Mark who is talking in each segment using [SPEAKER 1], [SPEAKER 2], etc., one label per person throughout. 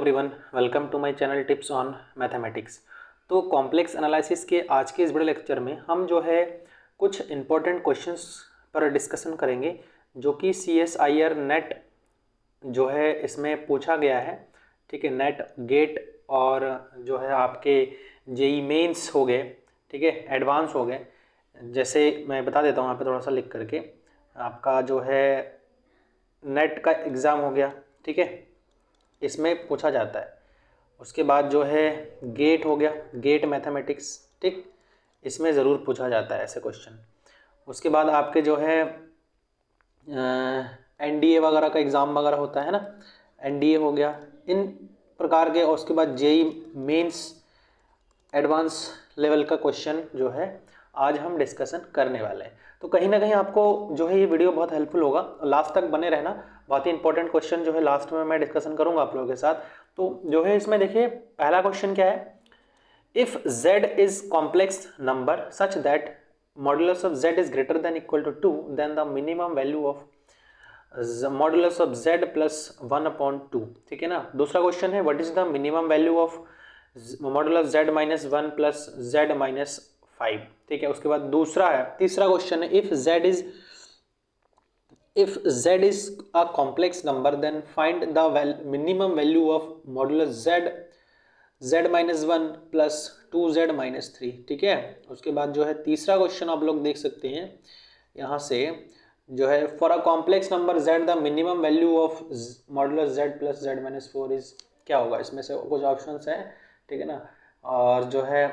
[SPEAKER 1] Everyone, welcome to my channel tips on mathematics. तो complex analysis के आज के इस बड़े लेक्चर में हम जो है कुछ इम्पोर्टेंट क्वेश्चंस पर डिस्कशन करेंगे जो कि CSIR नेट जो है इसमें पूछा गया है। ठीक है, नेट गेट और जो है आपके जेई मेंस हो गए, ठीक है, एडवांस हो गए। जैसे मैं बता देता हूँ यहाँ पे थोड़ा सा लिख करके, आपका जो है नेट का एग्ज़ाम हो गया, ठीक है, इसमें पूछा जाता है। उसके बाद जो है गेट हो गया, गेट मैथमेटिक्स, ठीक, इसमें ज़रूर पूछा जाता है ऐसे क्वेश्चन। उसके बाद आपके जो है NDA वगैरह का एग्ज़ाम वगैरह होता है ना, NDA हो गया, इन प्रकार के। और उसके बाद जेई मेंस एडवांस लेवल का क्वेश्चन जो है आज हम डिस्कशन करने वाले हैं। तो कहीं ना कहीं आपको जो है ये वीडियो बहुत हेल्पफुल होगा, लास्ट तक बने रहना। बहुत ही इंपॉर्टेंट क्वेश्चन जो है लास्ट में मैं डिस्कशन करूंगा आप लोगों के साथ। तो जो है इसमें देखिए पहला क्वेश्चन क्या है, if z is complex number such that modulus of z is greater than equal to 2 then the minimum value of modulus of z plus 1/2। ठीक है ना। दूसरा क्वेश्चन है what is the minimum value of modulus z minus 1 plus z minus 5। ठीक है। उसके बाद दूसरा है, तीसरा क्वेश्चन है if z is a complex number then find the minimum value of modulus z minus 1 plus 2z minus 3। ठीक है। उसके बाद जो है तीसरा क्वेश्चन आप लोग देख सकते हैं यहाँ से, जो है for a complex number z the minimum value of modulus z plus z minus 4 is क्या होगा। इसमें से कुछ ऑप्शंस हैं, ठीक है ना। और जो है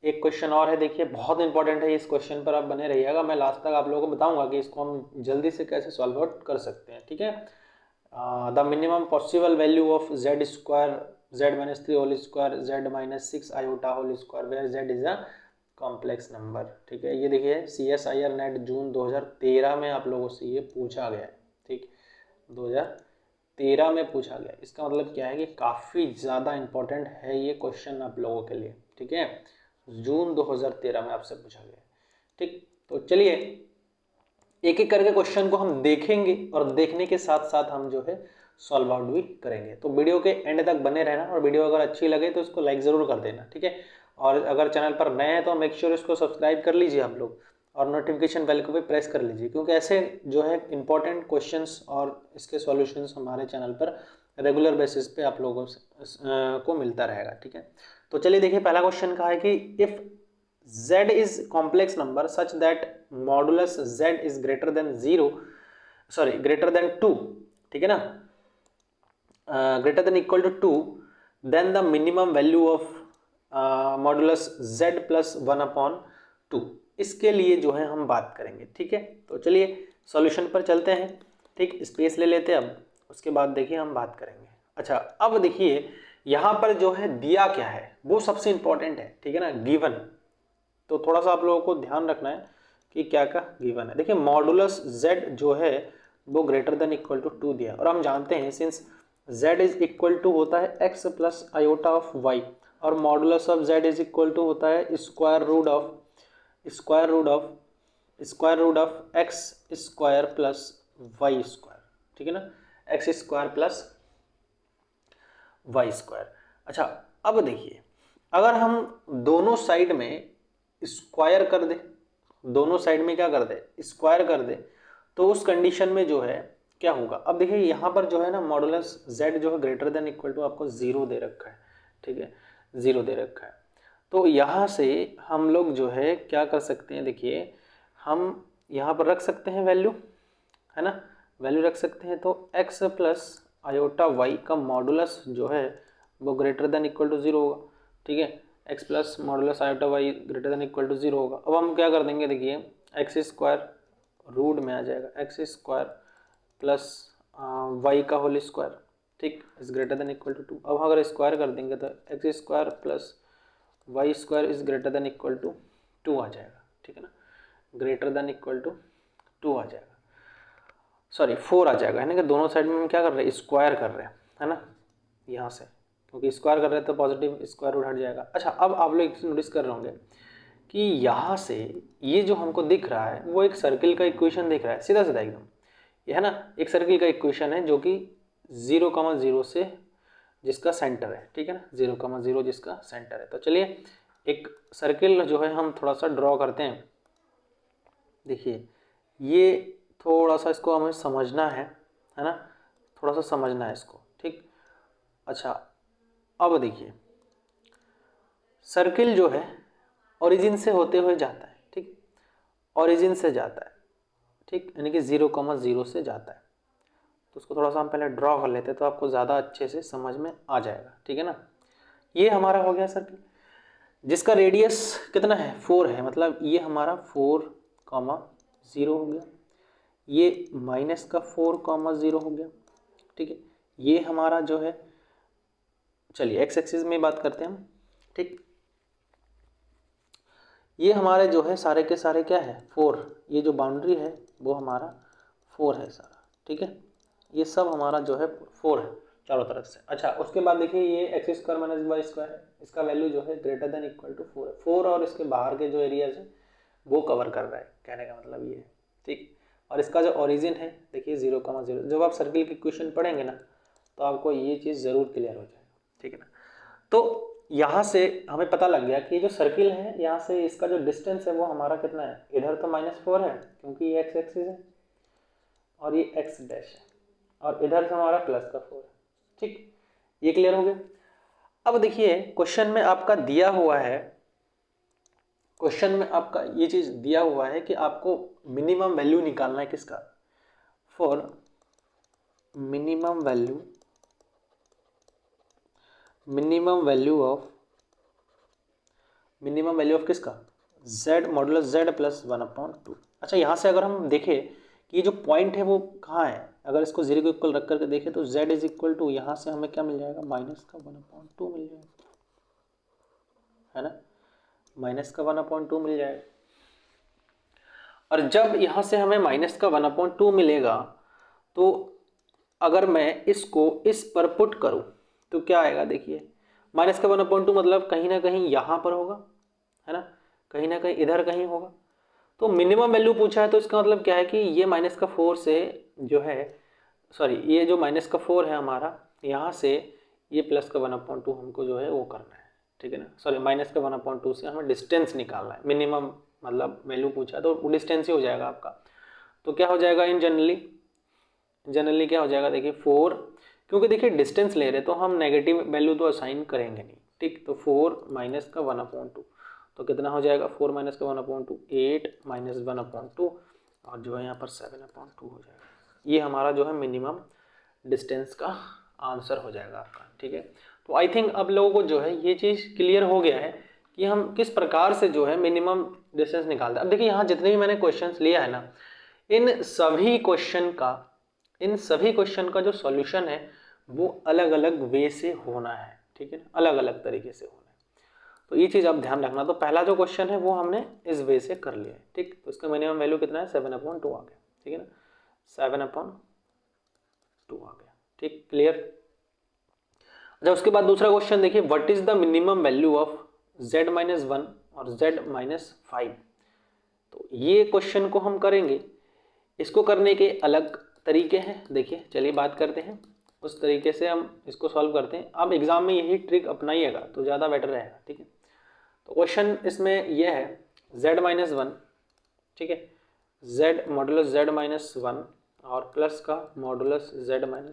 [SPEAKER 1] एक क्वेश्चन और है, देखिए बहुत इंपॉर्टेंट है, इस क्वेश्चन पर आप बने रहिएगा। मैं लास्ट तक आप लोगों को बताऊंगा कि इसको हम जल्दी से कैसे सॉल्व आउट कर सकते हैं। ठीक है। The minimum possible value of z square z minus 3 whole square z minus 6 iota whole square where z is a complex number. ठीक है। ये देखिए CSIR नेट जून 2013 में आप लोगों से ये पूछा गया है। ठीक, 2013 में पूछा गया। इसका मतलब क्या है कि काफ़ी ज़्यादा इंपॉर्टेंट है ये क्वेश्चन आप लोगों के लिए। ठीक है, जून 2013 में आपसे पूछा गया। ठीक, तो चलिए एक एक करके क्वेश्चन को हम देखेंगे और देखने के साथ साथ हम जो है सॉल्व आउट भी करेंगे। तो वीडियो के एंड तक बने रहना, और वीडियो अगर अच्छी लगे तो इसको लाइक ज़रूर कर देना। ठीक है। और अगर चैनल पर नए हैं तो मेक श्योर इसको सब्सक्राइब कर लीजिए आप लोग, और नोटिफिकेशन बेल को भी प्रेस कर लीजिए, क्योंकि ऐसे जो है इंपॉर्टेंट क्वेश्चंस और इसके सॉल्यूशंस हमारे चैनल पर रेगुलर बेसिस पे आप लोगों को मिलता रहेगा। ठीक है। तो चलिए देखिए पहला क्वेश्चन का है कि if z is complex number such that modulus z is greater than 2, ठीक है ना, greater than equal to 2 then the minimum value of modulus z plus 1/2। इसके लिए जो है हम बात करेंगे। ठीक है। तो चलिए सॉल्यूशन पर चलते हैं। ठीक, स्पेस ले लेते हैं अब, उसके बाद देखिए हम बात करेंगे। अच्छा, अब देखिए यहाँ पर जो है दिया क्या है वो सबसे इंपॉर्टेंट है। ठीक है ना, गिवन। तो थोड़ा सा आप लोगों को ध्यान रखना है कि क्या क्या गिवन है। देखिए मॉडुलस z जो है वो ग्रेटर देन इक्वल टू 2 दिया, और हम जानते हैं since z is equal to होता है x plus iota of y, और modulus of z is equal to होता है square root of x square plus y square. ठीक है ना, x square plus y square. अच्छा, अब देखिए अगर हम दोनों साइड में स्क्वायर कर दे, दोनों साइड में क्या कर दे, स्क्वायर कर दे, तो उस कंडीशन में जो है क्या होगा। अब देखिए यहाँ पर जो है ना मॉडुलस z जो है ग्रेटर देन इक्वल टू आपको 0 दे रखा है। ठीक है, 0 दे रखा है। तो यहाँ से हम लोग जो है क्या कर सकते हैं, देखिए हम यहाँ पर रख सकते हैं वैल्यू, है ना, वैल्यू रख सकते हैं। तो x प्लस आयोटा y का मॉडुलस जो है वो ग्रेटर देन इक्वल टू 0 होगा। ठीक है, x plus modulus iota y greater than equal to 0 होगा। अब हम क्या कर देंगे, देखिए x स्क्वायर रूट में आ जाएगा, x स्क्वायर प्लस y का होल स्क्वायर, ठीक, is greater than equal to 2। अब अगर स्क्वायर कर देंगे तो x square plus y square is greater than equal to 2 आ जाएगा। ठीक है ना, ग्रेटर देन इक्वल टू 2 आ जाएगा, सॉरी 4 आ जाएगा, है ना, कि दोनों साइड में हम क्या कर रहे हैं, स्क्वायर कर रहे हैं, है ना, यहाँ से क्योंकि स्क्वायर कर रहे हैं तो पॉजिटिव स्क्वायर रूट हट जाएगा। अच्छा, अब आप लोग नोटिस कर रहे होंगे कि यहाँ से ये जो हमको दिख रहा है वो एक सर्किल का इक्वेशन दिख रहा है, सीधा एकदम, ये है ना, एक सर्किल का इक्वेशन है जो कि 0,0 से जिसका सेंटर है, ठीक है ना, 0,0 जिसका सेंटर है। तो चलिए एक सर्किल जो है हम थोड़ा सा ड्रॉ करते हैं। देखिए ये थोड़ा सा इसको हमें समझना है ना, थोड़ा सा समझना है इसको, ठीक। अच्छा अब देखिए सर्किल जो है ओरिजिन से होते हुए जाता है, ठीक, ओरिजिन से जाता है, ठीक, यानी कि 0,0 से जाता है। तो उसको थोड़ा सा हम पहले ड्रॉ कर लेते हैं तो आपको ज़्यादा अच्छे से समझ में आ जाएगा, ठीक है ना। ये हमारा हो गया सर्किल जिसका रेडियस कितना है 4 है, मतलब ये हमारा 4,0 हो गया, ये -4,0 हो गया, ठीक है। ये हमारा जो है, चलिए एक्स एक्सिस में बात करते हैं हम, ठीक। ये हमारे जो है सारे के सारे क्या है 4, ये जो बाउंड्री है वो हमारा 4 है सारा, ठीक है। ये सब हमारा जो है 4 है चारों तरफ से। अच्छा उसके बाद देखिए ये x square minus y square है, इसका वैल्यू जो है ग्रेटर देन इक्वल टू 4 है। 4 और इसके बाहर के जो एरियाज है वो कवर कर रहा है, कहने का मतलब ये है, ठीक। और इसका जो ओरिजिन है देखिए 0,0, जब आप सर्किल की क्वेश्चन पढ़ेंगे ना तो आपको ये चीज़ ज़रूर क्लियर हो जाएगा, ठीक है ना। तो यहाँ से हमें पता लग गया कि जो सर्किल है यहाँ से इसका जो डिस्टेंस है वो हमारा कितना है, इधर तो -4 है क्योंकि ये एक्स एक्सिस है और ये एक्स डैश है, और इधर से हमारा +4 है, ठीक। ये क्लियर हो गया। अब देखिए क्वेश्चन में आपका दिया हुआ है, क्वेश्चन में आपका ये चीज दिया हुआ है कि आपको मिनिमम वैल्यू निकालना है किसका, फॉर मिनिमम वैल्यू ऑफ किसका, z मॉडुलस z प्लस 1/2। अच्छा यहाँ से अगर हम देखें कि ये जो पॉइंट है वो कहाँ है, अगर इसको 0 को इक्वल रख करके देखें तो z इज इक्वल टू, यहाँ से हमें क्या मिल जाएगा -1/2 मिल जाएगा, है ना, -1/2 मिल जाएगा। और जब यहाँ से हमें -1/2 मिलेगा तो अगर मैं इसको इस पर पुट करूँ तो क्या आएगा, देखिए -1/2 मतलब कहीं ना कहीं यहाँ पर होगा, है ना कहीं इधर कहीं होगा। तो मिनिमम वैल्यू पूछा है तो इसका मतलब क्या है कि ये -4 से जो है, सॉरी ये जो -4 है हमारा, यहाँ से ये +1/2 हमको जो है वो करना है, ठीक है ना, सॉरी -1/2 से हमें डिस्टेंस निकालना है। मिनिमम मतलब वैल्यू पूछा है तो वो डिस्टेंस ही हो जाएगा आपका। तो क्या हो जाएगा इन जनरली क्या हो जाएगा, देखिए 4, क्योंकि देखिए डिस्टेंस ले रहे तो हम नेगेटिव वैल्यू तो असाइन करेंगे नहीं, ठीक। तो 4 -1/2 तो कितना हो जाएगा, 4 -1/2 8 -1/2 और जो है यहाँ पर 7/2 हो जाएगा। ये हमारा जो है मिनिमम डिस्टेंस का आंसर हो जाएगा आपका, ठीक है। तो आई थिंक अब लोगों को जो है ये चीज़ क्लियर हो गया है कि हम किस प्रकार से जो है मिनिमम डिस्टेंस निकालते हैं। अब देखिए यहाँ जितने भी मैंने क्वेश्चंस लिया है ना, इन सभी क्वेश्चन का जो सॉल्यूशन है वो अलग अलग वे से होना है, ठीक है ना, अलग अलग तरीके से होना है। तो ये चीज़ आप ध्यान रखना। तो पहला जो क्वेश्चन है वो हमने इस वे से कर लिया है, ठीक। तो इसका मिनिमम वैल्यू कितना है 7/2 आ गया, ठीक है ना, 7/2 आ गया, ठीक, क्लियर। अच्छा उसके बाद दूसरा क्वेश्चन देखिए, what is the minimum value of z-1 और z-5। तो ये क्वेश्चन को हम करेंगे, इसको करने के अलग तरीके हैं, देखिए चलिए बात करते हैं उस तरीके से हम इसको सॉल्व करते हैं। आप एग्जाम में यही ट्रिक अपनाइएगा तो ज़्यादा बेटर रहेगा, ठीक है। तो क्वेश्चन इसमें यह है z-1, ठीक है, z मॉडुलस z-1 और प्लस का मॉडुलस z-5,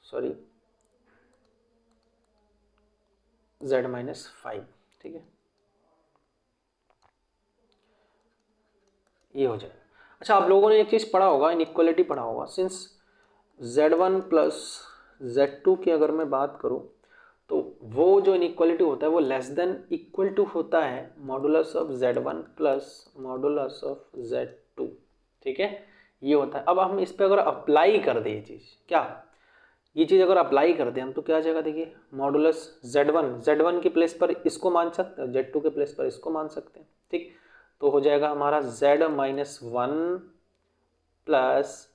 [SPEAKER 1] सॉरी z-5, ठीक है, ये हो जाए। अच्छा आप लोगों ने एक चीज़ पढ़ा होगा, इनइक्वालिटी पढ़ा होगा, सिंस z1 प्लस z2 की अगर मैं बात करूं तो वो जो इनइक्वालिटी होता है वो लेस देन इक्वल टू होता है modulus of z1 plus modulus of z2, ठीक है, ये होता है। अब हम इस पर अगर अप्लाई कर दें ये चीज़, क्या ये चीज़ अगर अप्लाई कर दें हम तो क्या आ जाएगा, देखिए मॉडुलस z1 के प्लेस पर इसको मान सकते हैं, z2 के प्लेस पर इसको मान सकते हैं, ठीक। तो हो जाएगा हमारा z-1 plus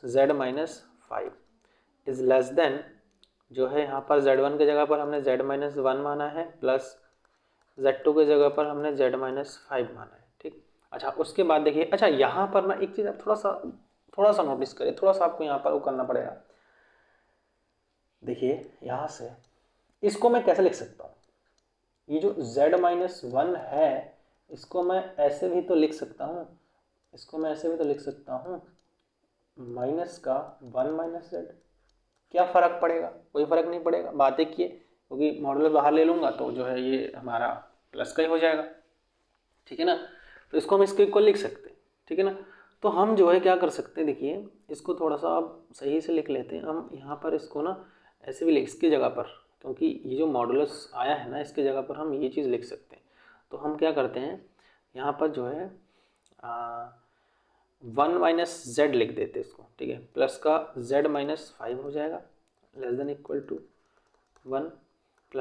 [SPEAKER 1] z-5 is less then, जो है यहाँ पर z1 की जगह पर हमने z-1 माना है प्लस z2 की जगह पर हमने z-5 माना है, ठीक। अच्छा उसके बाद देखिए, अच्छा यहाँ पर ना एक चीज़ आप थोड़ा सा नोटिस करिए, थोड़ा सा आपको यहाँ पर वो करना पड़ेगा। देखिए यहाँ से इसको मैं कैसे लिख सकता हूँ, ये जो z-1 है इसको मैं ऐसे भी तो लिख सकता हूँ, इसको मैं ऐसे भी तो लिख सकता हूँ माइनस का 1 - z। क्या फ़र्क पड़ेगा, कोई फ़र्क नहीं पड़ेगा। बात एक ये, क्योंकि मॉडुलस बाहर ले लूँगा तो जो है ये हमारा प्लस का ही हो जाएगा, ठीक है ना। तो इसको हम इसके इक्वल लिख सकते हैं, ठीक है ना। तो हम जो है क्या कर सकते हैं, देखिए इसको थोड़ा सा अब सही से लिख लेते हैं हम। यहाँ पर इसको ना ऐसे भी लिख, इसकी जगह पर, क्योंकि ये जो मॉडुलस आया है ना इसकी जगह पर हम ये चीज़ लिख सकते हैं। तो हम क्या करते हैं, यहाँ पर जो है 1 - z लिख देते हैं इसको, ठीक है। प्लस का z-5 हो जाएगा, लेस देन इक्वल टू 1 +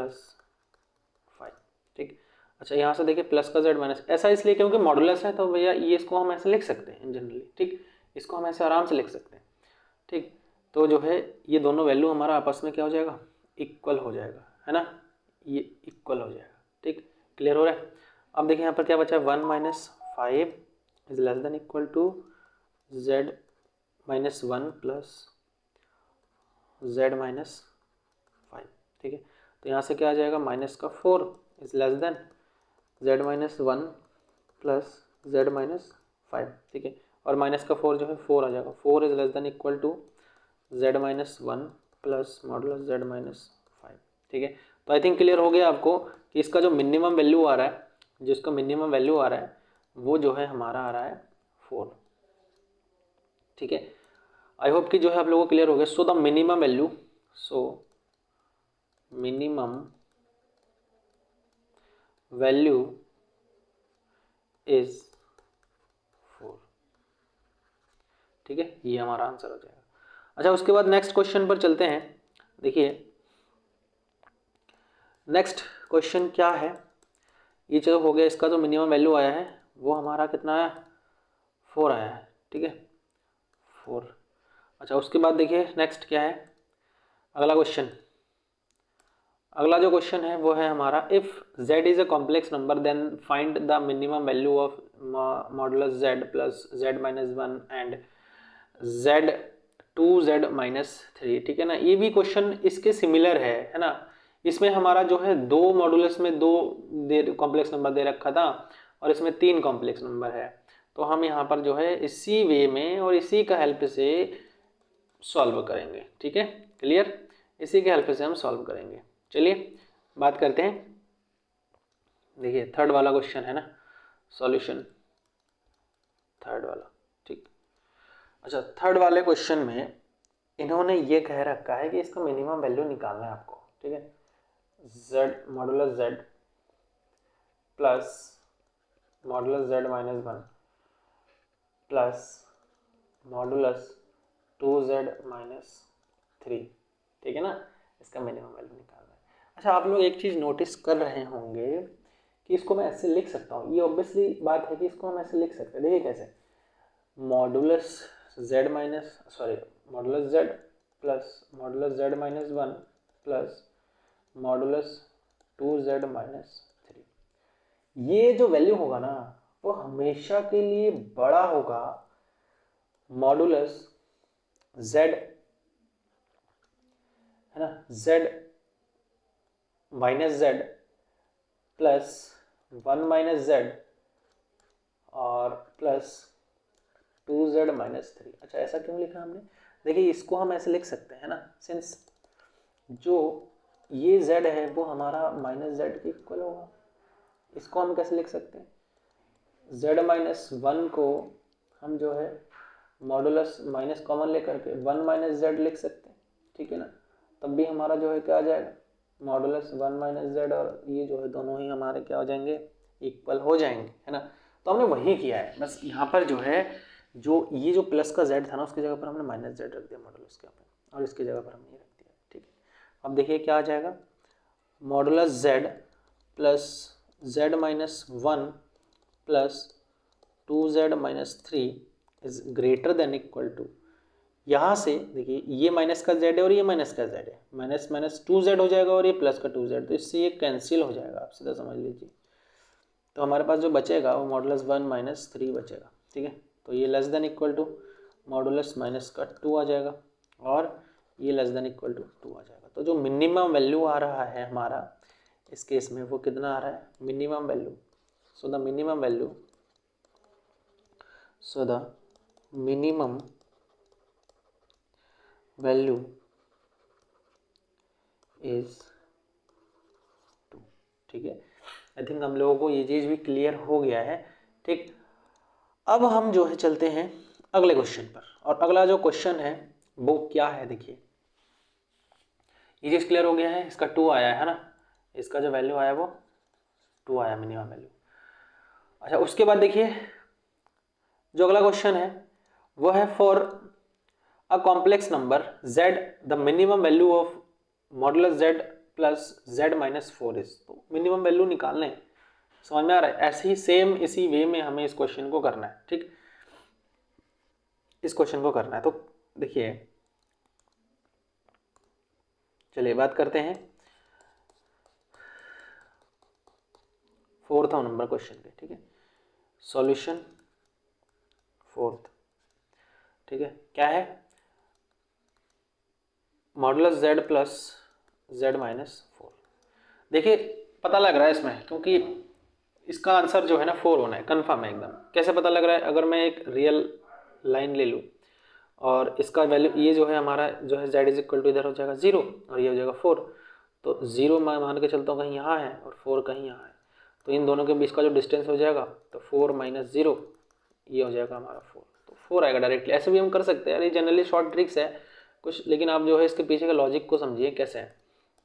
[SPEAKER 1] 5, ठीक। अच्छा यहाँ से देखिए प्लस का z- ऐसा इसलिए क्योंकि मॉडुलस है, तो भैया ये इसको हम ऐसे लिख सकते हैं जनरली, ठीक। इसको हम ऐसे आराम से लिख सकते हैं, ठीक। तो जो है ये दोनों वैल्यू हमारा आपस में क्या हो जाएगा, इक्वल हो जाएगा, है ना, ये इक्वल हो जाएगा, ठीक। क्लियर हो रहा है। अब देखिए यहाँ पर क्या बचा है, 1 - 5 is less than equal to z-1 + z-5, ठीक है। तो यहाँ से क्या आ जाएगा, -4 is less then z-1 + z-5, ठीक है। और -4 जो है 4 आ जाएगा, 4 is less than equal to z-1 + modulus z-5, ठीक है। तो आई थिंक क्लियर हो गया आपको कि इसका जो मिनिमम वैल्यू आ रहा है, जिसका मिनिमम वैल्यू आ रहा है वो जो है हमारा आ रहा है 4, ठीक है। आई होप कि जो है आप लोगों को क्लियर हो गया। So the minimum value, so minimum value is 4, ठीक है। ये हमारा आंसर हो जाएगा। अच्छा उसके बाद नेक्स्ट क्वेश्चन पर चलते हैं। देखिए नेक्स्ट क्वेश्चन क्या है, ये चलो हो गया, इसका जो मिनिमम वैल्यू आया है वो हमारा कितना आया, 4 आया है, ठीक है, 4। अच्छा उसके बाद देखिए नेक्स्ट क्या है, अगला क्वेश्चन, अगला जो क्वेश्चन है वो है हमारा, if z is a complex number then find the minimum value of modulus z + z-1 and z-2z-3, ठीक है ना। ये भी क्वेश्चन इसके सिमिलर है ना। इसमें हमारा जो है दो मॉडुलस में दो कॉम्प्लेक्स नंबर दे रखा था और इसमें 3 कॉम्प्लेक्स नंबर है। तो हम यहाँ पर जो है इसी वे में और इसी का हेल्प से सॉल्व करेंगे, ठीक है, क्लियर। इसी के हेल्प से हम सॉल्व करेंगे। चलिए बात करते हैं। देखिए थर्ड वाला क्वेश्चन है ना, सॉल्यूशन थर्ड वाला, ठीक। अच्छा थर्ड वाले क्वेश्चन में इन्होंने ये कह रखा है कि इसका मिनिमम वैल्यू निकालना है आपको, ठीक है। z modulus z plus modulus z-1 plus modulus 2z-3, ठीक है ना, इसका मिनिमम वैल्यू निकालना है। अच्छा आप लोग एक चीज़ नोटिस कर रहे होंगे कि इसको मैं ऐसे लिख सकता हूँ, ये ऑब्वियसली बात है कि इसको हम ऐसे लिख सकते हैं। देखिए कैसे, modulus modulus z plus modulus z-1 plus modulus 2z-3, ये जो वैल्यू होगा ना वो हमेशा के लिए बड़ा होगा मॉडुलस z, है ना, z-z प्लस 1 - z और प्लस 2z-3। अच्छा ऐसा क्यों लिखा हमने, देखिए इसको हम ऐसे लिख सकते हैं ना, सिंस जो ये z है वो हमारा -z के इक्वल होगा। इसको हम कैसे लिख सकते हैं, z-1 को हम जो है मॉडुलस माइनस कॉमन लेकर के 1 - z लिख सकते हैं, ठीक है ना। तब भी हमारा जो है क्या आ जाएगा, मॉडुलस 1 - z और ये जो है दोनों ही हमारे क्या हो जाएंगे, इक्वल हो जाएंगे, है ना। तो हमने वही किया है, बस यहाँ पर जो है जो ये जो प्लस का z था ना उसकी जगह पर हमने -z रख दिया मॉडुलस के ऊपर और इसकी जगह पर हमने ये रख दिया, ठीक है। अब देखिए क्या आ जाएगा, modulus z plus z-1 plus 2z-3 is greater than equal to, यहाँ से देखिए ये माइनस का z है और ये माइनस का z है, माइनस माइनस 2z हो जाएगा और ये प्लस का 2z, तो इससे ये कैंसिल हो जाएगा, आप सीधा समझ लीजिए। तो हमारे पास जो बचेगा वो मॉडुलस 1 - 3 बचेगा, ठीक है। तो ये less than equal to modulus minus का 2 आ जाएगा और ये लेस देन इक्वल टू 2 आ जाएगा। तो जो मिनिमम वैल्यू आ रहा है हमारा इस केस में वो कितना आ रहा है, minimum value. So the minimum value, so the minimum value is 2। ठीक है, आई थिंक हम लोगों को ये चीज़ भी क्लियर हो गया है। ठीक, अब हम जो है चलते हैं अगले क्वेश्चन पर, और अगला जो क्वेश्चन है वो क्या है, देखिए ये चीज़ क्लियर हो गया है, इसका 2 आया है ना, इसका जो वैल्यू आया वो 2 आया मिनिमम वैल्यू। अच्छा, उसके बाद देखिए जो अगला क्वेश्चन है वो है for a complex number z the minimum value of modulus z plus z minus 4 is. तो मिनिमम वैल्यू निकालने, समझ में आ रहा है? ऐसे ही सेम इसी वे में हमें इस क्वेश्चन को करना है। ठीक, इस क्वेश्चन को करना है। तो देखिए चलिए बात करते हैं 4th नंबर क्वेश्चन पे। ठीक है, सॉल्यूशन 4th। ठीक है, क्या है, modulus z plus z minus 4। देखिए पता लग रहा है इसमें, क्योंकि इसका आंसर जो है ना 4 होना है, कंफर्म है एकदम। कैसे पता लग रहा है, अगर मैं एक रियल लाइन ले लूँ और इसका वैल्यू ये जो है हमारा जो है z इज इक्वल टू इधर हो जाएगा 0 और ये हो जाएगा 4, तो 0 मैं मान के चलता हूँ कहीं यहाँ है और 4 कहीं यहाँ है, तो इन दोनों के बीच का जो डिस्टेंस हो जाएगा तो 4 माइनस 0 ये हो जाएगा हमारा 4, तो 4 आएगा डायरेक्टली। ऐसे भी हम कर सकते हैं यार, ये जनरली शॉर्ट ट्रिक्स है कुछ, लेकिन आप जो है इसके पीछे का लॉजिक को समझिए कैसे है।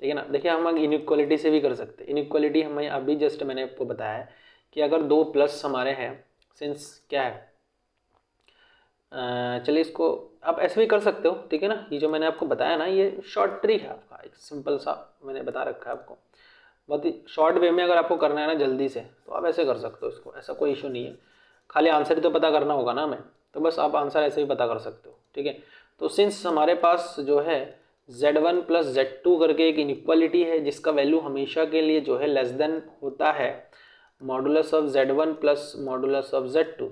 [SPEAKER 1] ठीक है ना, देखिए हम इनइक्वालिटी से भी कर सकते हैं। इनइक्वालिटी हमें अभी जस्ट मैंने आपको बताया है कि अगर 2 प्लस हमारे हैं, सिंस क्या है, चलिए इसको आप ऐसे भी कर सकते हो। ठीक है ना, ये जो मैंने आपको बताया ना ये शॉर्ट ट्रिक है आपका, एक सिंपल सा मैंने बता रखा है आपको, बहुत ही शॉर्ट वे में अगर आपको करना है ना जल्दी से, तो आप ऐसे कर सकते हो इसको, ऐसा कोई इशू नहीं है। खाली आंसर ही तो पता करना होगा ना हमें, तो बस आप आंसर ऐसे ही पता कर सकते हो। ठीक है, तो सिंस हमारे पास जो है z1 प्लस z2 करके एक इनइक्वालिटी है जिसका वैल्यू हमेशा के लिए जो है लेस देन होता है modulus of z1 plus modulus of z2।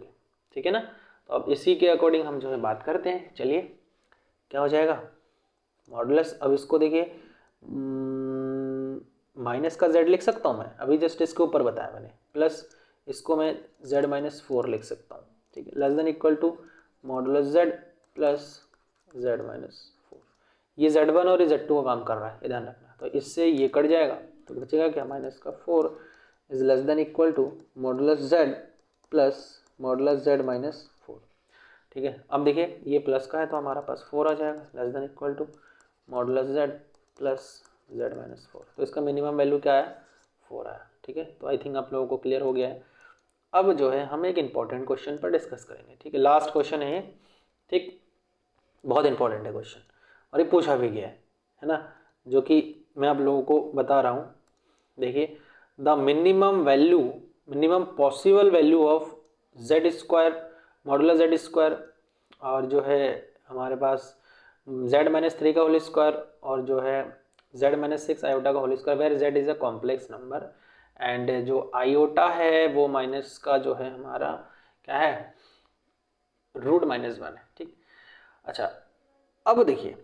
[SPEAKER 1] ठीक है ना, तो अब इसी के अकॉर्डिंग हम जो है बात करते हैं। चलिए क्या हो जाएगा मॉडुलस, अब इसको देखिए माइनस का z लिख सकता हूँ मैं, अभी जस्ट इसके ऊपर बताया मैंने, प्लस इसको मैं z माइनस 4 लिख सकता हूँ। ठीक है, less than equal to modulus z plus z minus 4। ये z1 और ये z2 का काम कर रहा है, ये ध्यान रखना। तो इससे ये कट जाएगा तो बचेगा क्या, माइनस का 4 is less than equal to modulus z plus modulus z minus 4। ठीक है, अब देखिए ये प्लस का है तो हमारा पास 4 आ जाएगा, less than equal to modulus z plus z minus 4। तो इसका मिनिमम वैल्यू क्या है, 4 आया। ठीक है, तो आई थिंक आप लोगों को क्लियर हो गया है। अब जो है हम एक इम्पॉर्टेंट क्वेश्चन पर डिस्कस करेंगे। ठीक है, लास्ट क्वेश्चन है ये। ठीक, बहुत इंपॉर्टेंट है क्वेश्चन और ये पूछा भी गया है ना, जो कि मैं आप लोगों को बता रहा हूँ। देखिए the minimum value, minimum possible value of z square modulus z square और जो है हमारे पास z माइनस 3 का होल स्क्वायर और जो है z माइनस 6 आयोटा का whole square, where z is a complex number and जो आयोटा है वो माइनस का जो है हमारा क्या है, रूट माइनस 1 है। ठीक, अच्छा अब देखिए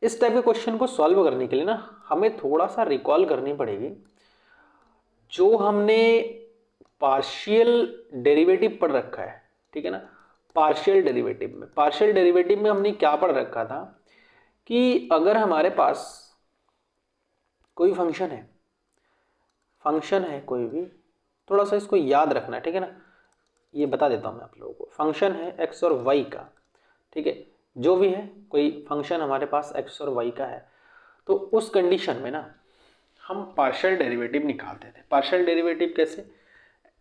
[SPEAKER 1] इस टाइप के क्वेश्चन को सॉल्व करने के लिए ना हमें थोड़ा सा रिकॉल करनी पड़ेगी जो हमने पार्शियल डेरिवेटिव पढ़ रखा है। ठीक है ना, पार्शियल डेरिवेटिव में हमने क्या पढ़ रखा था कि अगर हमारे पास कोई फंक्शन है कोई भी, थोड़ा सा इसको याद रखना है। ठीक है ना, ये बता देता हूँ मैं आप लोगों को, फंक्शन है x और y का। ठीक है, जो भी है कोई फंक्शन हमारे पास x और y का है, तो उस कंडीशन में ना हम पार्शियल डेरिवेटिव निकालते थे। पार्शियल डेरिवेटिव कैसे,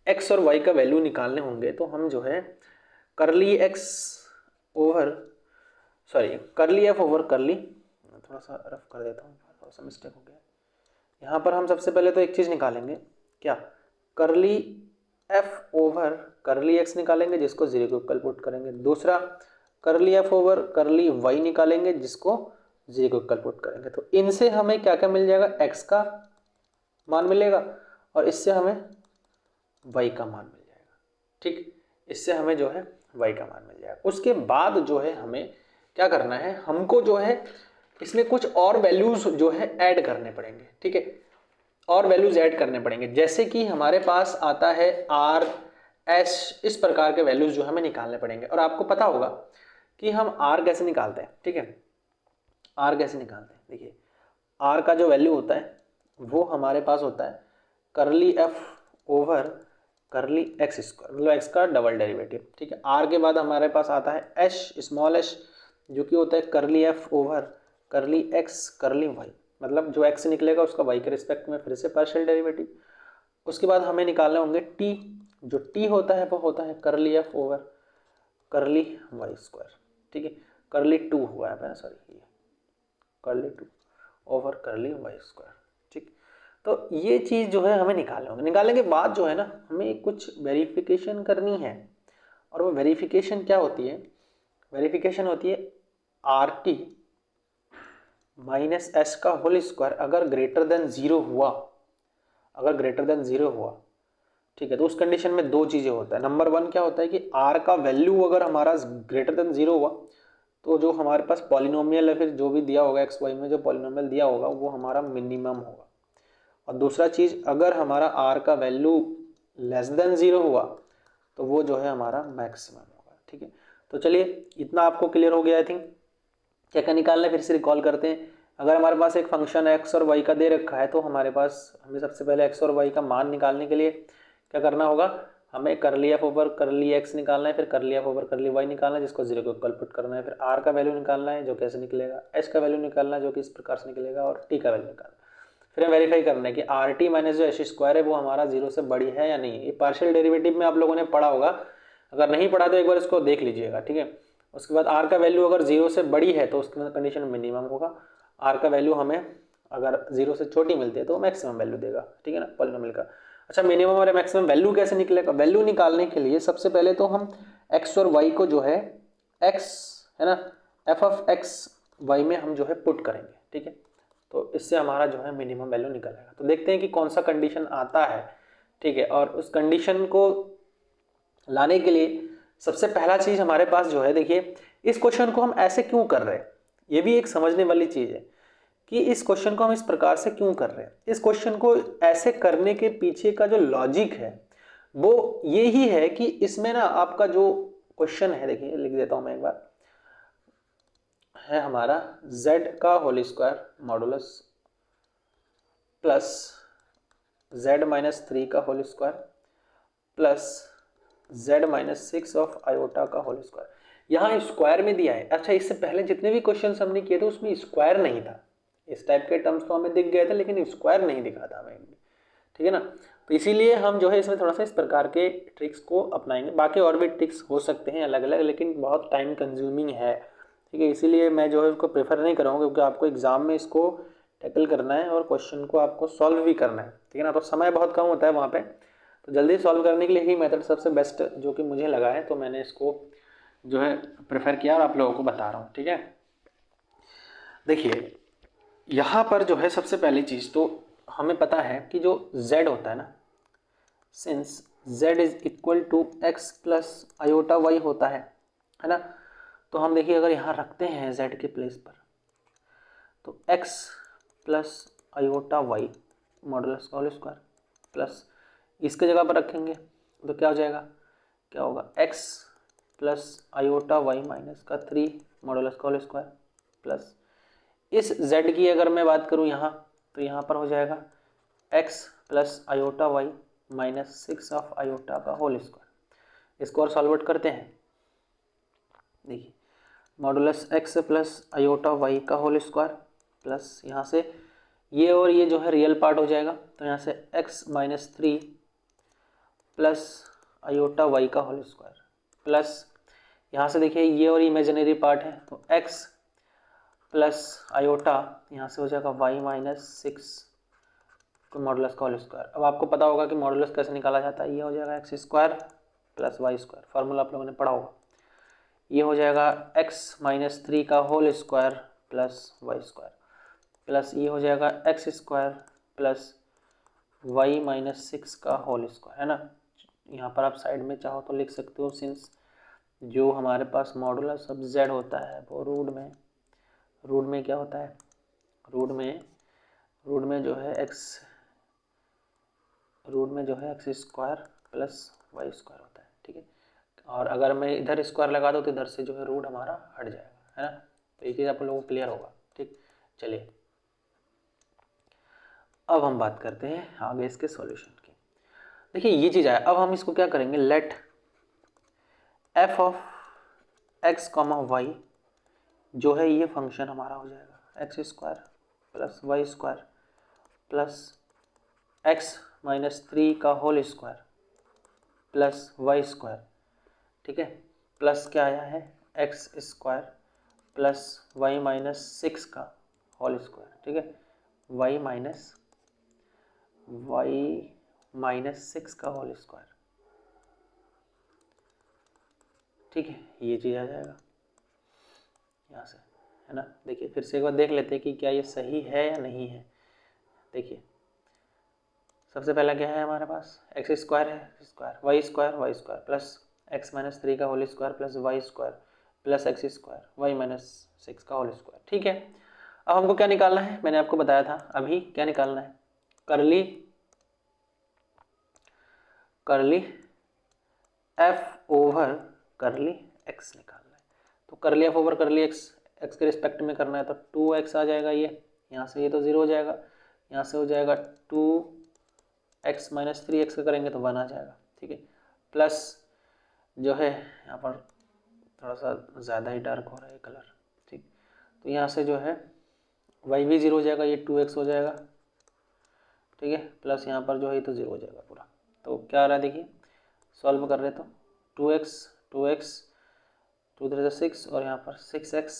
[SPEAKER 1] x और y का वैल्यू निकालने होंगे तो हम जो है करली f ओवर करली, थोड़ा सा रफ कर देता हूँ, थोड़ा सा मिस्टेक हो गया। यहाँ पर हम सबसे पहले तो एक चीज़ निकालेंगे, क्या, करली f ओवर करली x निकालेंगे जिसको 0 के इक्वल पुट करेंगे। दूसरा करली f ओवर करली y निकालेंगे जिसको 0 के इक्वल पुट करेंगे। तो इनसे हमें क्या क्या मिल जाएगा, x का मान मिलेगा और इससे हमें y का मान मिल जाएगा। ठीक, इससे हमें जो है y का मान मिल जाएगा। उसके बाद जो है हमें क्या करना है, हमको जो है इसमें कुछ और वैल्यूज जो है ऐड करने पड़ेंगे, ठीक है, और वैल्यूज ऐड करने पड़ेंगे। जैसे कि हमारे पास आता है आर एस, इस प्रकार के वैल्यूज जो हमें निकालने पड़ेंगे। और आपको पता होगा कि हम आर कैसे निकालते हैं, ठीक है, आर कैसे निकालते हैं। देखिए आर का जो वैल्यू होता है वो हमारे पास होता है curly f over curly x square, मतलब एक्स का डबल डेरिवेटिव, ठीक है। आर के बाद हमारे पास आता है एच, स्मॉल एच, जो कि होता है curly f over curly x करली वाई, मतलब जो एक्स निकलेगा उसका वाई के रिस्पेक्ट में फिर से पार्शियल डेरिवेटिव। उसके बाद हमें निकालने होंगे टी, जो टी होता है वो होता है curly f over curly y square, ठीक है, करली टू हुआ है, सॉरी, ये curly two over curly y square, ठीक। तो ये चीज़ जो है हमें निकालने होंगे। निकालने के बाद जो है ना हमें कुछ वेरिफिकेशन करनी है, और वो वेरिफिकेशन क्या होती है, वेरिफिकेशन होती है आर टी माइनस एस का होल स्क्वायर अगर ग्रेटर देन जीरो हुआ, अगर ग्रेटर देन जीरो हुआ, ठीक है। तो उस कंडीशन में दो चीज़ें होता है। नंबर वन क्या होता है कि आर का वैल्यू अगर हमारा ग्रेटर देन जीरो हुआ तो जो हमारे पास पॉलिनोमियल है, फिर जो भी दिया होगा एक्स वाई में जो पॉलिनोमियल दिया होगा वो हमारा मिनिमम होगा। और दूसरा चीज़, अगर हमारा आर का वैल्यू लेस देन जीरो हुआ तो वो जो है हमारा मैक्सिमम होगा, ठीक है। तो चलिए इतना आपको क्लियर हो गया आई थिंक। क्या क्या निकालना है फिर से रिकॉल करते हैं। अगर हमारे पास एक फंक्शन एक्स और वाई का दे रखा है तो हमारे पास हमें सबसे पहले एक्स और वाई का मान निकालने के लिए क्या करना होगा, हमें करली एफ ओवर करली एक्स निकालना है, फिर करली एफ ओवर करली वाई निकालना है जिसको जीरो के इक्वल पुट करना है, फिर आर का वैल्यू निकालना है जो कैसे निकलेगा, एच का वैल्यू निकालना है जो कि इस प्रकार से निकलेगा, और टी का वैल्यू निकालना है। फिर हमें वेरीफाई करना है कि आर टी माइनस जो एच स्क्वायर है वो हमारा जीरो से बड़ी है या नहीं। ये पार्शियल डेरिवेटिव में आप लोगों ने पढ़ा होगा, अगर नहीं पढ़ा तो एक बार इसको देख लीजिएगा, ठीक है। उसके बाद आर का वैल्यू अगर जीरो से बड़ी है तो उसके कंडीशन मिनिमम होगा, आर का वैल्यू हमें अगर जीरो से छोटी मिलती है तो मैक्सिमम वैल्यू देगा, ठीक है ना, पॉलिनोमियल का। अच्छा, मिनिमम और मैक्सिमम वैल्यू कैसे निकलेगा। वैल्यू निकालने के लिए सबसे पहले तो हम एक्स और वाई को जो है एक्स है ना, एफ ऑफ एक्स वाई में हम जो है पुट करेंगे, ठीक है। तो इससे हमारा जो है मिनिमम वैल्यू निकल आएगा। तो देखते हैं कि कौन सा कंडीशन आता है, ठीक है। और उस कंडीशन को लाने के लिए सबसे पहला चीज हमारे पास जो है, देखिए इस क्वेश्चन को हम ऐसे क्यों कर रहे हैं, ये भी एक समझने वाली चीज है कि इस क्वेश्चन को हम इस प्रकार से क्यों कर रहे हैं। इस क्वेश्चन को ऐसे करने के पीछे का जो लॉजिक है वो ये ही है कि इसमें ना आपका जो क्वेश्चन है, देखिए लिख देता हूं मैं एक बार, है हमारा z का whole square modulus plus z minus 3 का whole square plus z minus 6 of iota का होल स्क्वायर। यहाँ स्क्वायर में दिया है। अच्छा, इससे पहले जितने भी क्वेश्चन हमने किए थे उसमें स्क्वायर नहीं था, इस टाइप के टर्म्स तो हमें दिख गए थे लेकिन स्क्वायर नहीं दिखा था हमें, ठीक है ना। तो इसीलिए हम जो है इसमें थोड़ा सा इस प्रकार के ट्रिक्स को अपनाएंगे। बाकी और भी ट्रिक्स हो सकते हैं अलग अलग, लेकिन बहुत टाइम कंज्यूमिंग है, ठीक है। इसीलिए मैं जो है उसको प्रेफर नहीं करूँगा क्योंकि आपको एग्जाम में इसको टैकल करना है और क्वेश्चन को आपको सॉल्व भी करना है, ठीक है ना। तो समय बहुत कम होता है वहाँ पे, तो जल्दी सॉल्व करने के लिए ही मेथड सबसे बेस्ट जो कि मुझे लगा है, तो मैंने इसको जो है प्रेफर किया और आप लोगों को बता रहा हूँ, ठीक है। देखिए यहाँ पर जो है सबसे पहली चीज़ तो हमें पता है कि जो z होता है ना, since z is equal to x plus iota y होता है ना। तो हम देखिए अगर यहाँ रखते हैं z के प्लेस पर तो x plus iota y modulus का होल स्क्वायर प्लस इसके जगह पर रखेंगे तो क्या हो जाएगा, क्या होगा, x plus iota y minus का 3 मॉडुलस का होल स्क्वायर प्लस इस z की अगर मैं बात करूँ यहाँ तो यहाँ पर हो जाएगा x plus iota y minus 6 of iota का होल स्क्वायर। इसको और सॉल्व आउट करते हैं। देखिए modulus x plus iota y का होल स्क्वायर प्लस यहाँ से ये और ये जो है रियल पार्ट हो जाएगा, तो यहाँ से x minus 3 plus iota y का होल स्क्वायर प्लस यहाँ से देखिए ये और इमेजिनरी पार्ट है तो x प्लस आयोटा यहाँ से हो जाएगा y माइनस 6 मॉडुलस का होल स्क्वायर। अब आपको पता होगा कि मॉडुलस कैसे निकाला जाता है, ये हो जाएगा x square plus y square, formula आप लोगों ने पढ़ा होगा। ये हो जाएगा एक्स माइनस 3 का whole square plus y square plus ये हो जाएगा x square plus y minus 6 का होल स्क्वायर, है ना। यहाँ पर आप साइड में चाहो तो लिख सकते हो, सिंस जो हमारे पास मॉडुलस अब z होता है वो रूट में रूट में क्या होता है, रूट में जो है x square plus y square होता है, ठीक है। और अगर मैं इधर स्क्वायर लगा दूँ तो इधर से जो है रूट हमारा हट जाएगा, है ना। तो ये चीज़ आप लोगों को क्लियर होगा, ठीक। चलिए अब हम बात करते हैं आगे इसके सॉल्यूशन की। देखिए ये चीज़ है, अब हम इसको क्या करेंगे, let f of x comma y जो है ये फंक्शन हमारा हो जाएगा x square plus y square plus x minus 3 का whole square plus y square, ठीक है। प्लस क्या आया है x square plus y minus 6 का होल स्क्वायर, ठीक है। वाई माइनस 6 का होल स्क्वायर, ठीक है। ये चीज़ आ जाएगा यहाँ से, है ना। देखिए फिर से एक बार देख लेते हैं कि क्या ये सही है या नहीं है। देखिए सबसे पहला क्या है हमारे पास, एक्स स्क्वायर है square y square plus x minus 3 का whole square plus y square plus x square y minus 6 का होल स्क्वायर, ठीक है। अब हमको क्या निकालना है, मैंने आपको बताया था अभी क्या निकालना है, curly f over curly x निकालना है। तो करली एफ ओवर करली एक्स के रिस्पेक्ट में करना है तो 2x आ जाएगा, ये यहाँ से ये तो 0 हो जाएगा, यहाँ से हो जाएगा 2x माइनस 3x का करेंगे तो 1 आ जाएगा, ठीक है। प्लस जो है यहाँ पर थोड़ा सा ज़्यादा ही डार्क हो रहा है कलर, ठीक। तो यहाँ से जो है y भी 0 हो जाएगा, ये 2x हो जाएगा, ठीक है। प्लस यहाँ पर जो है तो 0 हो जाएगा पूरा। तो क्या आ रहा है देखिए, सॉल्व कर रहे तो 2x 2 3 6 और यहाँ पर 6x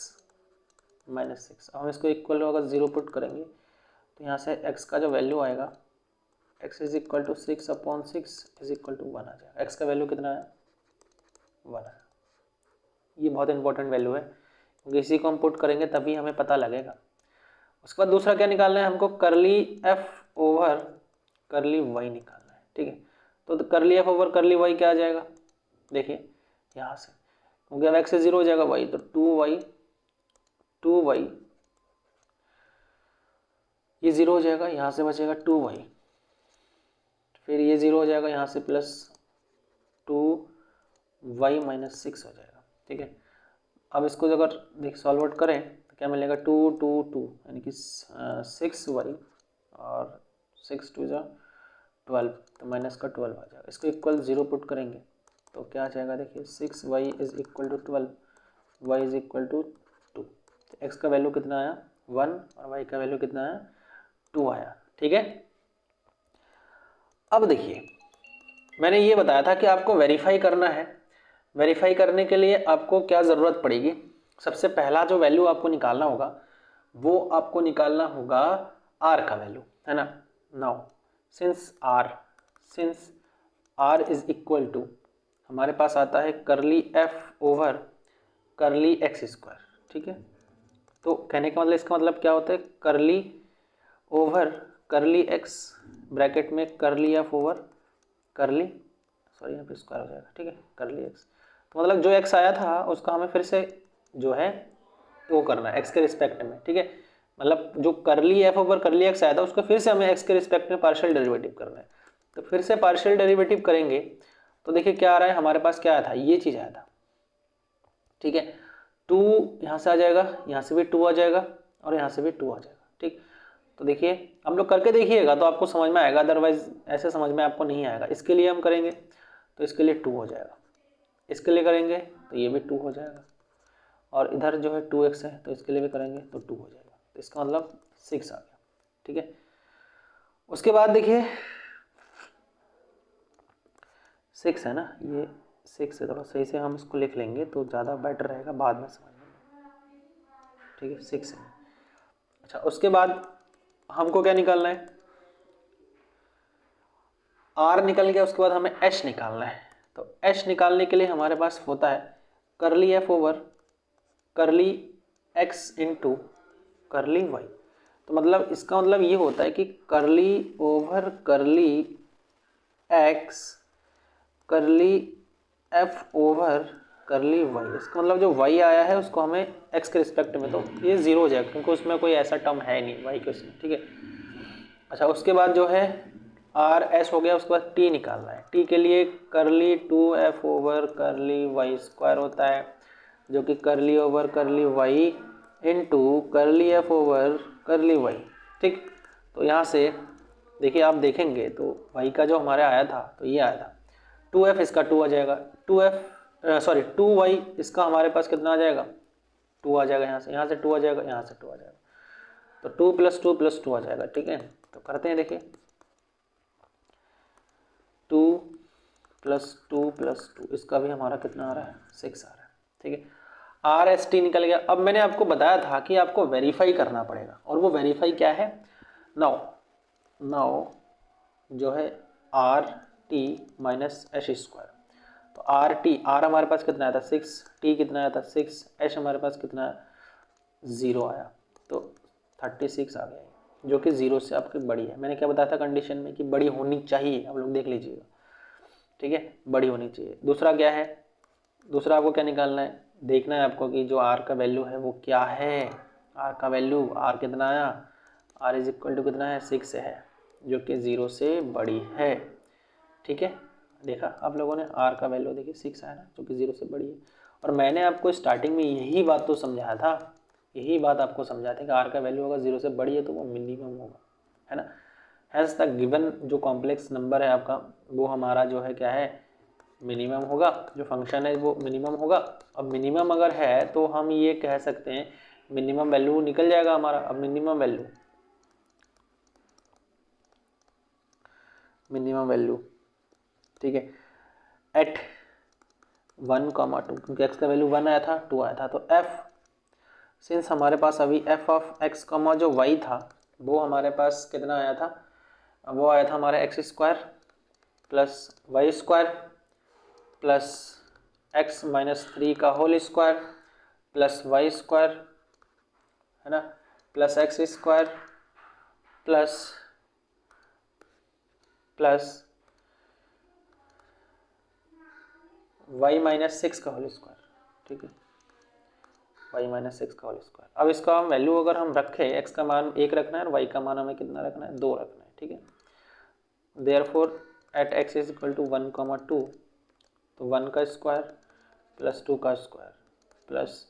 [SPEAKER 1] माइनस 6। अब हम इसको इक्वल अगर 0 पुट करेंगे तो यहाँ से x का जो वैल्यू आएगा x is equal to 6/6 is equal to 1 आ जाएगा। x का वैल्यू कितना है 1 है। ये बहुत इंपॉर्टेंट वैल्यू है क्योंकि इसी को हम पुट करेंगे तभी हमें पता लगेगा। उसके बाद दूसरा क्या निकालना है हमको, करली एफ ओवर करली वाई निकालना है, ठीक है। तो करली एफ ओवर करली वाई क्या आ जाएगा, देखिए यहाँ से क्योंकि अब एक्स से 0 हो जाएगा वाई, तो 2y ये 0 हो जाएगा, यहाँ से बचेगा 2y, फिर ये 0 हो जाएगा यहाँ से प्लस 2y माइनस 6 हो जाएगा, ठीक है। अब इसको अगर देख सॉल्व आउट करें तो क्या मिलेगा 2 2 2 यानी कि 6y और 6 2 जा 12, तो माइनस का 12 आ जाएगा। इसको इक्वल 0 पुट करेंगे तो क्या आ जाएगा, देखिए 6y is equal to 12, y is equal to 2। तो x का वैल्यू कितना आया 1 और y का वैल्यू कितना आया 2 आया, ठीक है। अब देखिए मैंने ये बताया था कि आपको वेरीफाई करना है। वेरीफाई करने के लिए आपको क्या ज़रूरत पड़ेगी, सबसे पहला जो वैल्यू आपको निकालना होगा वो आपको निकालना होगा r का वैल्यू, है ना। Now since r is equal to हमारे पास आता है curly f over curly x square, ठीक है। तो कहने का मतलब इसका मतलब क्या होता है, करली ओवर करली एक्स ब्रैकेट में करली एफ ओवर करली सॉरी यहाँ पे स्क्वायर हो जाएगा, ठीक है, करली एक्स। तो मतलब जो एक्स आया था उसका हमें फिर से जो है वो करना है एक्स के रिस्पेक्ट में, ठीक है। मतलब जो करली एफ ओवर करली एक्स आया था उसको फिर से हमें एक्स के रिस्पेक्ट में पार्शियल डेरिवेटिव करना है। तो फिर से पार्शियल डेरिवेटिव करेंगे तो देखिए क्या आ रहा है हमारे पास, क्या आया था, ये चीज़ आया था, ठीक है। 2 यहाँ से आ जाएगा, यहाँ से भी 2 आ जाएगा और यहाँ से भी 2 आ जाएगा, ठीक। तो देखिए हम लोग करके देखिएगा तो आपको समझ में आएगा, अदरवाइज ऐसे समझ में आपको नहीं आएगा। इसके लिए हम करेंगे तो इसके लिए 2 हो जाएगा, इसके लिए करेंगे तो ये भी 2 हो जाएगा और इधर जो है 2x है तो इसके लिए भी करेंगे तो 2 हो जाएगा। तो इसका मतलब 6 आ गया, ठीक है। उसके बाद देखिए 6 है ना, ये 6 है, थोड़ा सही से हम इसको लिख लेंगे तो ज़्यादा बेटर रहेगा बाद में समझने में, ठीक है। 6 है। अच्छा उसके बाद हमको क्या निकालना है, r निकल गया, उसके बाद हमें h निकालना है। तो h निकालने के लिए हमारे पास होता है करली f ओवर करली x इंटू करली y। तो मतलब इसका मतलब ये होता है कि करली ओवर करली x करली f ओवर करली वाई, इसका मतलब जो वाई आया है उसको हमें एक्स के रिस्पेक्ट में, तो ये जीरो हो जाएगा क्योंकि उसमें कोई ऐसा टर्म है नहीं वाई के उसमें, ठीक है। अच्छा उसके बाद जो है आर एस हो गया, उसके बाद टी निकालना है। टी के लिए करली 2f over curly y square होता है, जो कि curly over curly y into curly f over curly y, ठीक। तो यहाँ से देखिए आप देखेंगे तो वाई का जो हमारे आया था तो ये आया था 2f, इसका 2 आ जाएगा, 2y इसका हमारे पास कितना आ जाएगा 2 आ जाएगा, यहाँ से 2 आ जाएगा, यहाँ से 2 आ जाएगा, तो 2 + 2 + 2 आ जाएगा, ठीक है। तो करते हैं, देखिए 2 + 2 + 2, इसका भी हमारा कितना आ रहा है 6 आ रहा है, ठीक है। आर एस टी निकल गया। अब मैंने आपको बताया था कि आपको वेरीफाई करना पड़ेगा, और वो वेरीफाई क्या है, नाउ जो है R T minus H square, तो आर टी, आर हमारे पास कितना आया था 6, टी कितना आया था 6, एच हमारे पास कितना है 0 आया, तो 36 आ गया, जो कि 0 से आपकी बड़ी है। मैंने क्या बताया था कंडीशन में कि बड़ी होनी चाहिए, आप लोग देख लीजिएगा, ठीक है, बड़ी होनी चाहिए। दूसरा क्या है, दूसरा आपको क्या निकालना है, देखना है आपको कि जो आर का वैल्यू है वो क्या है। आर का वैल्यू, आर कितना आया, आर इज इक्वल टू कितना है 6 है, जो कि 0 से बड़ी है, ठीक है। देखा आप लोगों ने, आर का वैल्यू देखिए 6 आया ना, जो कि 0 से बड़ी है। और मैंने आपको स्टार्टिंग में यही बात तो समझाया था, यही बात आपको समझाया था कि आर का वैल्यू अगर 0 से बड़ी है तो वो मिनिमम होगा, है ना। हैंस द गिवन जो कॉम्प्लेक्स नंबर है आपका वो हमारा जो है क्या है मिनिमम होगा, जो फंक्शन है वो मिनिमम होगा। अब मिनिमम अगर है तो हम ये कह सकते हैं मिनिमम वैल्यू निकल जाएगा हमारा। अब मिनिमम वैल्यू ठीक है एट 1,2, क्योंकि x का वैल्यू 1 आया था 2 आया था, तो f सिंस हमारे पास अभी f ऑफ x कॉमा जो y था वो हमारे पास कितना आया था, वो आया था हमारे x square plus y square plus x minus 3 का whole square plus y square, है ना, plus x square plus y minus 6 का होल स्क्वायर, ठीक है, y माइनस 6 का होल स्क्वायर। अब इसका हम वैल्यू अगर हम रखें, x का मान 1 रखना है और y का मान हमें कितना रखना है 2 रखना है, ठीक है। Therefore at x is equal to 1,2, तो 1 का स्क्वायर प्लस 2 का स्क्वायर प्लस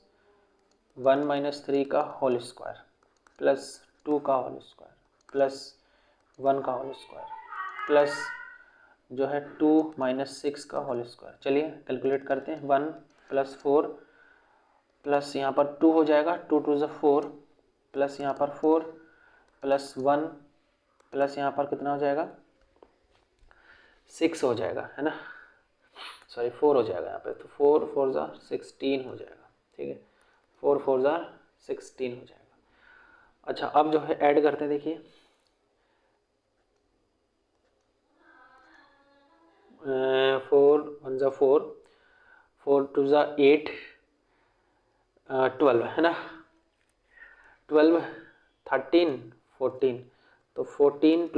[SPEAKER 1] 1 माइनस 3 का होल स्क्वायर प्लस 2 का होल स्क्वायर प्लस 1 का होल स्क्वायर प्लस जो है 2 माइनस 6 का होल स्क्वायर। चलिए कैलकुलेट करते हैं, 1 + 4 प्लस यहाँ पर 2 हो जाएगा, 2 × 4 प्लस यहाँ पर 4 प्लस 1 प्लस यहाँ पर कितना हो जाएगा 6 हो जाएगा, है ना, सॉरी 4 हो जाएगा यहाँ पे, तो 4 × 4 = 16 हो जाएगा, ठीक है, 4 × 4 = 16 हो जाएगा। अच्छा अब जो है ऐड करते हैं, देखिए 4 × 1 = 4, 4 × 2 = 8, 12, है ना, 12 13 14, तो 14 +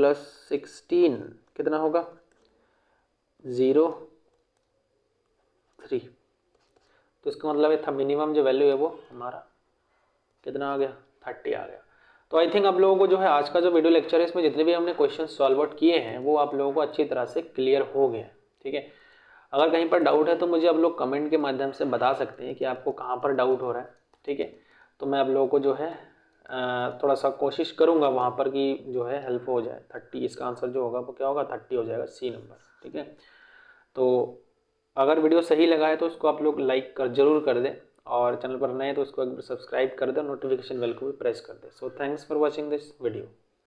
[SPEAKER 1] 16 कितना होगा 0 3, तो इसका मतलब ये था मिनिमम जो वैल्यू है वो हमारा कितना आ गया 30 आ गया। तो आई थिंक आप लोगों को जो है आज का जो वीडियो लेक्चर है इसमें जितने भी हमने क्वेश्चन सॉल्व आउट किए हैं वो आप लोगों को अच्छी तरह से क्लियर हो गए, ठीक है। अगर कहीं पर डाउट है तो मुझे आप लोग कमेंट के माध्यम से बता सकते हैं कि आपको कहाँ पर डाउट हो रहा है, ठीक है। तो मैं आप लोगों को जो है थोड़ा सा कोशिश करूँगा वहाँ पर कि जो है हेल्प हो जाए। 30 इसका आंसर जो होगा वो क्या होगा 30 हो जाएगा, सी नंबर, ठीक है। तो अगर वीडियो सही लगा है तो उसको आप लोग लाइक जरूर कर दें, और चैनल पर नए हैं तो उसको सब्सक्राइब कर दें, नोटिफिकेशन बेल को भी प्रेस कर दें। So thanks for watching this video.